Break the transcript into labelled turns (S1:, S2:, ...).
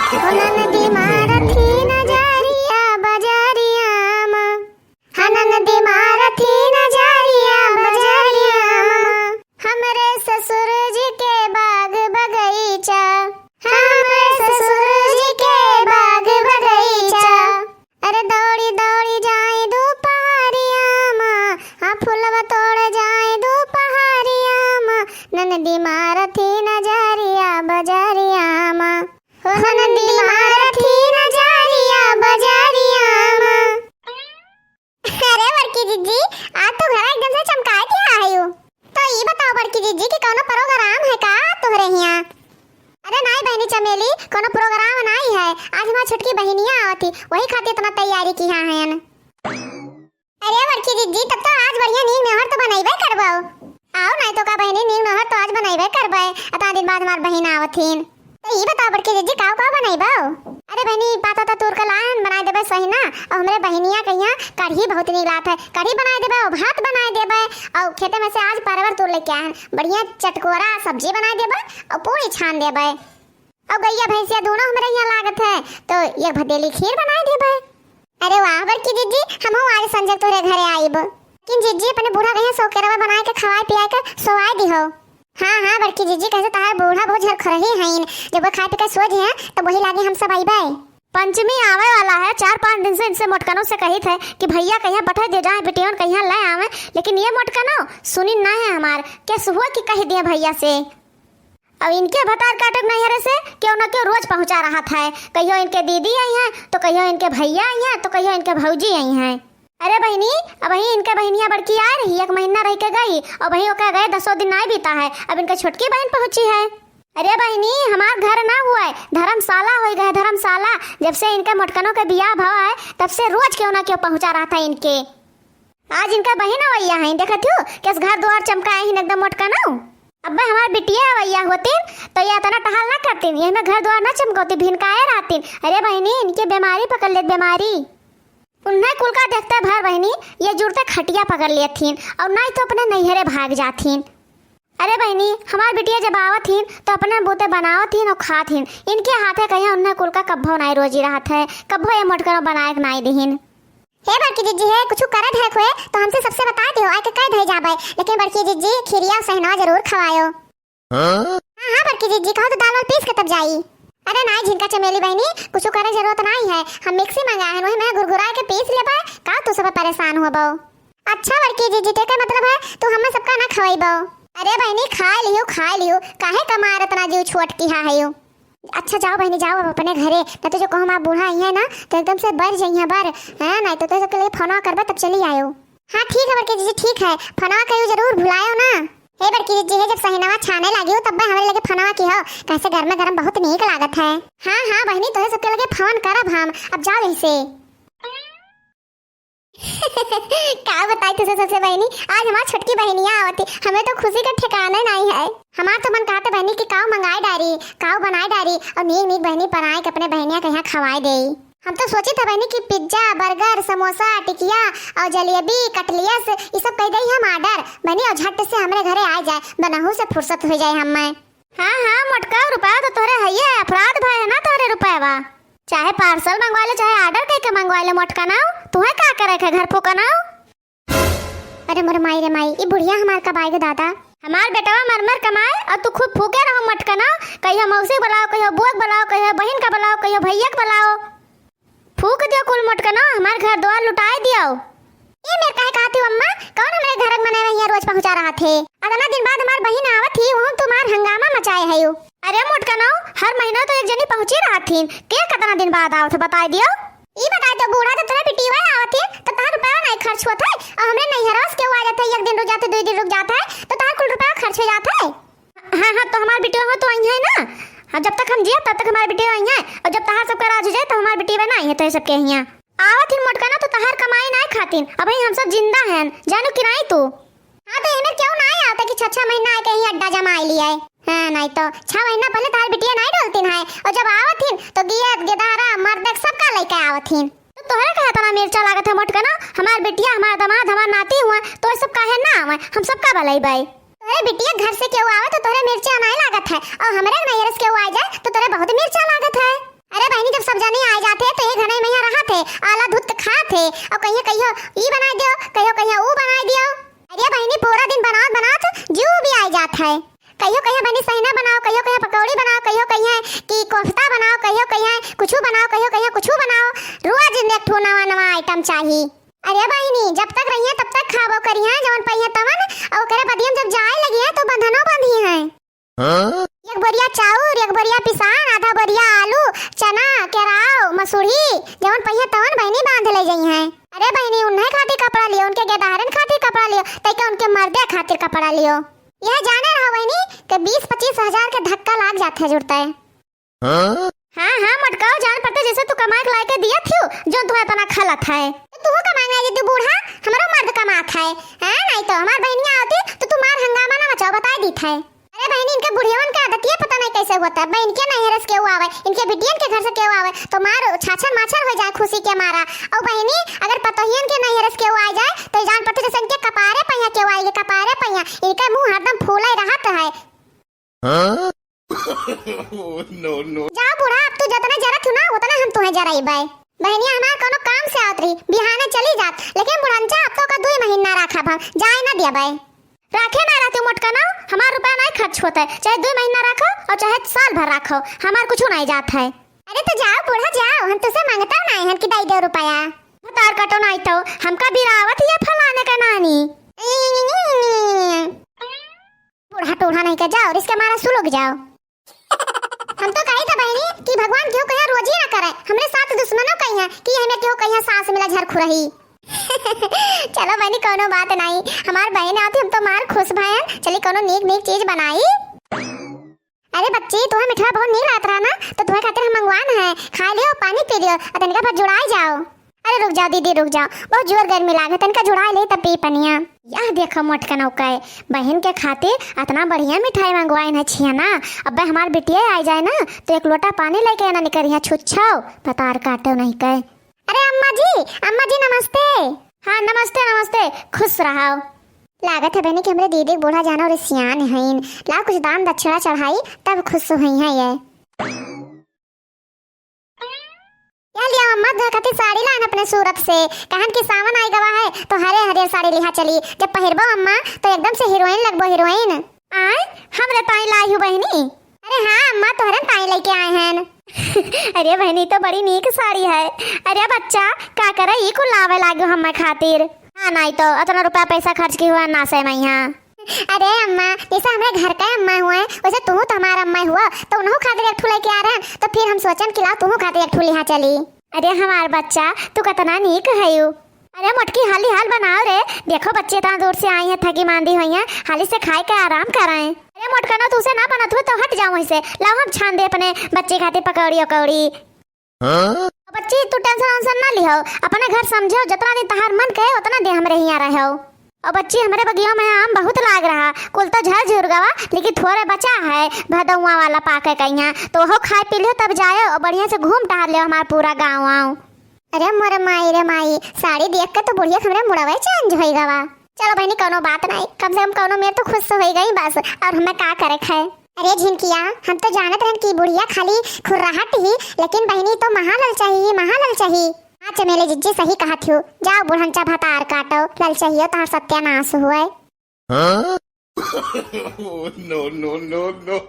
S1: नदी मारथी नजरिया बजरिया नदी मारथी नजरिया बजरिया हमरे ससुर जी के बाग बगीचा हमरे ससुर जी के बाग बगीचा अरे दौड़ी दौड़ी जाए दोपहरिया हाँ फुलवा तोड़ जाए दोपहरिया नदी मारथी नजरिया बजरिया नदी मारथी नजरिया बजरिया। अरे बड़की जीजी आज तो घर एकदम से चमकाए क्या आयु। तो ये बताओ बड़की जीजी कि कोनो प्रोग्राम है का तोहरे यहाँ। अरे नहीं बहनी चमेली कोनो प्रोग्राम नहीं है, आज हमारी छोटकी बहनियां आवती वही खातिर इतना तैयारी की है। अरे बड़की जीजी तब तो आज बढ़िया नींद नहर तो बनैबे करबो। आओ नहीं तो का बहनी नींद नहर तो आज बनैबे करबे, इतना दिन बाद हमार बहन आवथिन। तो ये बताओ बड़की जीजी का बनैबो। अरे बहनी पाता तो तोर कलान बना देबे सही ना, और हमरे बहनिया कहिया कढ़ी बहुत नीक लागत है, कढ़ी बना देबे और भात बना देबे और खेते में से आज परवर तोड़ लेके आए बढ़िया चटकोरा सब्जी बना देबे और पूरी छान देबे और गैया भैंसिया दोनों हमरे यहाँ लागत है तो ये भदेली खीर बना देबे। अरे वाह बड़की जीजी हम आज संजय तोरे घरे आइब, लेकिन जीजी अपने बूढ़ा कहिया सोकेरवा बना के खवाए पियाए के सोवाए दिहो। हाँ हाँ बड़की जीजी कैसे तार बूढ़ा बहुत झर खरही हईन, जब वो खाए पी के सो जे तो वही लागे हम सब आइबे। पंचमी आवे वाला है, 4-5 दिन से इनसे मोटकनों से कही थे कि भैया कहिया बैठे दे जाए बेटियों कहिया ले आवे, लेकिन ये मोटकनो सुनी ना है हमार कैसे हुआ कि कह दिया भैया से। अब इनके भतार काटक नैहरे से क्यों न क्यों रोज पहुंचा रहा था, कहियो इनके दीदी आई हैं तो कहियो इनके भैया आई हैं तो कहियो इनके भौजी आई हैं। अरे बहनी अब वही इनके बहनिया बड़की आ रही 1 महीना रह के गई और वही ओका गए 10 दिन नहीं बीता है, अब इनका छोटकी बहन पहुंची है। अरे बहनी हमार घर ना हुआ है धर्मशाला हो गए, धर्मशाला जब से इनके मोटकनों के बियाह भवा है तब से रोज क्यों ना क्यों पहुंचा रहा था इनके। आज इनका बहन अवैया है देखत हूँ कैसे घर द्वार चमकाए हैं एकदम मोटकनों। अब हमार बिटिया अवैया होती तो ये इतना टहल ना करती, ये में घर द्वार ना चमकती भिनकाए रहती। अरे बहनी इनकी बीमारी पकड़ ले बीमारी, उन्हें कुल का देखते भर बहनी ये जुड़ते खटिया पकड़ लेथिन और नहीं तो अपने नैहरे भाग जाथिन। अरे बहनी हमार बिटिया जब आवथिन तो अपने बूते बनावथिन और खाथिन, इनके हाथे कहिया उन्हें कुल का कब्बो नहीं रोजी रहत है, कब्बो ये मोटकनो बनाए नहीं दिहिन। हे बड़की जीजी है कुछ करत है खोए तो हमसे सबसे बता दियो आके कह दे जाबे, लेकिन बड़की जीजी खिरिया सहना जरूर खवायो। हां हां बड़की जीजी कहो तो दाल वाल पीस के तब जाई। अरे नहीं झिनका चमेली बहनी कुछ करे जरूरत नहीं है, हम मिक्सी मंगाए हैं वही मैं गुरगुरा के पीस लेबे का तू सब परेशान होबो। अच्छा बड़की जीजी के मतलब है तू हमें सबका ना खवाइबो। अरे बहनी खा लियो काहे कमा इतना जीव छोट की है। अच्छा जाओ बहनी जाओ अब अपने घरे, न तो जो कहो हमारा बूढ़ा आई है ना तो एकदम से बर जाइए बर है नहीं तो सबके लिए फोनवा करबे तब चली आयो। हाँ ठीक है बड़की जीजी ठीक है, फोनवा कहियो जरूर भुलायो ना। हे बड़की जीजी जब सहीनवा छाने लगी हो तब हमारे लगे फोनवा की हो कैसे घर में गरम बहुत नीक लागत है। हाँ हाँ बहनी तो सबके लगे फोन करब हम, अब जाओ ऐसे। क्या बताई तुझे सबसे बहनी आज हमारी छोटकी बहनियां आवती, हमें तो खुशी का ठिकाना नहीं है। हमार तो मन कहते बहनी कि काव मंगाए डारी काव बनाए डारी और नीक नीक बहनी बनाए के अपने बहनियां कहीं खवाए दे। हम तो सोची था बहनी कि पिज्जा बर्गर समोसा टिकिया और जलेबी कटलियस ये सब कह गई हम ऑर्डर बहनी और झट से हमारे घरे आ जाए बनहू से फुर्सत हो जाए हमें। हाँ हाँ मोटका रुपया तो तोरे है ये अपराध भाई है ना तोरे रुपया, चाहे पार्सल मंगवा ले चाहे ऑर्डर करके मंगवा ले मोटका ना तुम्हें क्या करे के घर फूका ना। अरे मोर माई रे माई ये बुढ़िया हमार कब आएगा दादा, हमार बेटवा मरमर कमाए और तू खूब फूके रहो मोटका ना, कहियो मौसी बुलाओ कहियो बुआ बुलाओ कहियो बहन का बुलाओ कहियो भैया का बुलाओ, फूक दियो कुल मोटका ना हमार घर द्वार लुटाए दियो। ये मेरे काहे कहती हो अम्मा कौन हमारे घर में यहाँ रोज पहुंचा रहा थे, अगला दिन बाद हमार बहन आवत थी वो तुम्हार हंगामा मचाए है। अरे मोटका ना हर महीना तो एक जनी पहुंची रहा थी के कितना दिन बाद आवत बता दियो। ई बताए तो बूढ़ा तो तोरे बिटिया आवत है तो तार रुपया नहीं खर्च होता है और हमरे नैहरा से क्यों आ जाता है, एक दिन रुक जाते 2 दिन रुक जाता है तो तार कुल रुपया खर्च हो जाता है। हां हां तो हमार बिटिया हो तो आई है ना, हाँ जब तक हम जिया तब तक हमारी बिटिया आई है और जब तहार सबका राज हो जाए तो हमारी बिटिया नहीं है तो सबके यहाँ आवत ही मोटका ना तो तहार कमाई नहीं खातिन, अब हम सब जिंदा हैं जानो कि नहीं तू। हाँ तो इन्हें क्यों नहीं आता कि 6 महीना आके ही अड्डा जमा लिया है, हाँ नहीं तो 6 महीना पहले तार बिटिया नहीं डोलतीन है और जब आवथिन तो गियत गिदारा मर्दक सबका लेके आवथिन। तो तोहरे कहे तना मिर्चा लागत है मोटका ना, हमार बिटिया हमार दामाद हमार नाती हुआ तो सब काहे ना आवे हम सबका भलाई बाई। तोरे बिटिया घर से क्यों आवे तो तोरे मिर्चा नहीं लागत है और हमरे नैहर से क्यों आ जाए तो तोरे बहुत मिर्चा लागत है। अरे आला दूध के खात है और कहियो कहियो ई बना दियो, कहियो कहियो ऊ बना दियो। अरे बहनी पूरा दिन बनात जीव भी आ जात है। कहियो कहियो बहनी सहीना बनाओ, कहियो कहियो पकौड़ी बनाओ, कहियो कहियो कि कोफ्ता बनाओ, कहियो कहियो कुछ बनाओ, कहियो कहियो कुछ बनाओ। रोज एक ठो नवा नवा आइटम चाहिए। अरे बहनी जब तक रहिए तब तक खाबो करिए जवन पहिए तवन, और करे बदियम जब जाए लगी है तो बंधनो बंधी है। एक बोरिया चाउर, एक बोरिया पिसान, आधा बोरिया आलू, चना, केराव, मसूरी जवन पहिए तवन बहनी बांध ले गई है। अरे बहनी उन्हें खातिर कपड़ा लियो, उनके गेदारन खातिर कपड़ा लियो, तैके उनके मर्दे खातिर कपड़ा लियो। यह जाने रहो बहनी कि 20-25 हजार के धक्का लाग जाता है जुड़ता है। हाँ मटकाओ जान पड़ते जैसे तू कमा के लाके दिया थियो जो तू अपना खलत है। तू कमाएगा ये तू बूढ़ा हमारा मर्द कमात है। हां नहीं तो हमार बहनियां आती तो तू मार हंगामा ना मचाओ बता दी था। अरे बहनी इनके बुढ़ियवन का आदत ये पता नहीं कैसे होता है। बहन के नहीं हरस केहू आवे, इनके बिटियन के घर से केहू आवे तो मार छाछर माछर हो जाए खुशी के मारा। और बहनी अगर पतोहियन के नहीं हरस केहू आ जाए तो जान पड़ते जैसे इनके कपारे पहिया केहू आएगे, कपारे पहिया इनका मुंह हरदम फूला ही रहत है।
S2: no.
S1: जाओ बूढ़ा अब तू जितना जरा थू ना उतना हम तुम्हें जराई बाय। बहनिया हमार कोनो काम से आवत रही बिहाने चली जात, लेकिन बुढ़नचा अब तो का 2 महीना रखा भा जाए ना दिया बाय। रखे ना रहते मोटका ना हमार रुपया नहीं खर्च होता है, चाहे 2 महीना रखो और चाहे साल भर रखो हमार कुछ नहीं जाता है। अरे तो जाओ बूढ़ा जाओ, हम तुझसे मांगता नहीं हम कि दाई दे रुपया। तार कटो नहीं तो हमका बिरावत या फलाने का नानी। बूढ़ा टूढ़ा नहीं कर जाओ, इसके मारा सुलग जाओ। हम तो कही था बहनी कि भगवान क्यों कहिया रोज ही ना करे, हमरे साथ दुश्मनों कहिया कि हमें क्यों कहिया सास मिला झरखुरही। चलो बहनी कोनो बात नहीं, हमार बहन आती हम तो मार खुश भयन चली कोनो नीक चीज बनाई। अरे बच्ची तुम्हें मिठा बहुत नीक लागत रहा ना तो तुम्हें खातिर हम मंगवान है, खा लियो पानी पी लियो और तनिका फिर जुड़ाई जाओ। अरे रुक जाओ दीदी रुक जाओ, बहुत जोर गर्मी लागे तनिका जुड़ाई ले तब पी पनिया। यह देखो मोटका नौका है बहन के खातिर इतना बढ़िया मिठाई मंगवाई है छिया ना। अब हमार बिटिया आ जाए ना तो एक लोटा पानी लेके आना निकर यहाँ छुच्छाओ पतार काटो नहीं कहे। अरे अम्मा जी नमस्ते। हाँ नमस्ते खुश रहो। लागत है बहनी कि हमरे दीदी बूढ़ा जाना और सियान है, ला कुछ दान दक्षिणा चढ़ाई तब खुश हुई है। ये क्या लिया अम्मा धरती साड़ी लान अपने सूरत से, कहन की सावन आई गवा है तो हरे साड़ी लिहा चली, जब पहिरबो अम्मा तो एकदम से हीरोइन लगबो हीरोइन। आय हमरे ताई लाई हूं बहनी। अरे हाँ अम्मा तोहरे ताई लेके आए हैं। अरे बहनी तो बड़ी नीक साड़ी है। अरे बच्चा का करे ई को लावे लागो हम खातिर। हां नहीं तो इतना रुपया पैसा खर्च की हुआ ना से मैं यहां। अरे अम्मा जैसे हमारे घर का अम्मा हुआ है वैसे तुम तो हमारा अम्मा हुआ तो उन्हों खातिर एक ठुले लेके आ रहे हैं तो फिर हम सोचन कि लाओ तुम खातिर एक ठुले यहाँ चली। अरे हमार बच्चा तू कितना नीक है यू। अरे मोटकी हाली हाल बनाओ रे, देखो बच्चे इतना दूर से आई है थकी मांदी हुई है, हाली से खाए के आराम कराएं। अरे मोटका ना तुझसे ना बनत हुए तो हट जाओ वहीं से, लाओ हम छान दे अपने बच्चे खातिर पकौड़ी उकौड़ी। बच्ची तू टेंशन ना लिहो, अपने घर समझो जितना दिन तहार मन कहे उतना दे हमरे यहाँ रहो। और बच्ची हमारे बगिया में आम बहुत लाग रहा, कुल तो झड़ गवा लेकिन थोड़े बचा है भदौआ वाला पाके कहिया तो वो खाए पी लियो तब जाए और बढ़िया से घूम टहल लियो हमारा पूरा गाँव आओ। अरे मोरे माई रे माई साड़ी देख के तो बुढ़िया हमरे मुड़ावे चेंज हो गवा। चलो बहनी कोनो बात नहीं, कम से कम कोनो मेरे तो खुश हो गई बस, और हमें का करे खाए। अरे झिनकिया हम तो जानत रहन की बुढ़िया खाली खुर्राहट ही, लेकिन बहनी तो महालल चाहिए। हाँ चमेली जिज्जी सही कहा थी, जाओ बुढ़ंचा भतार काटो लल चाहिए तो सत्यानाश हुआ।
S2: no.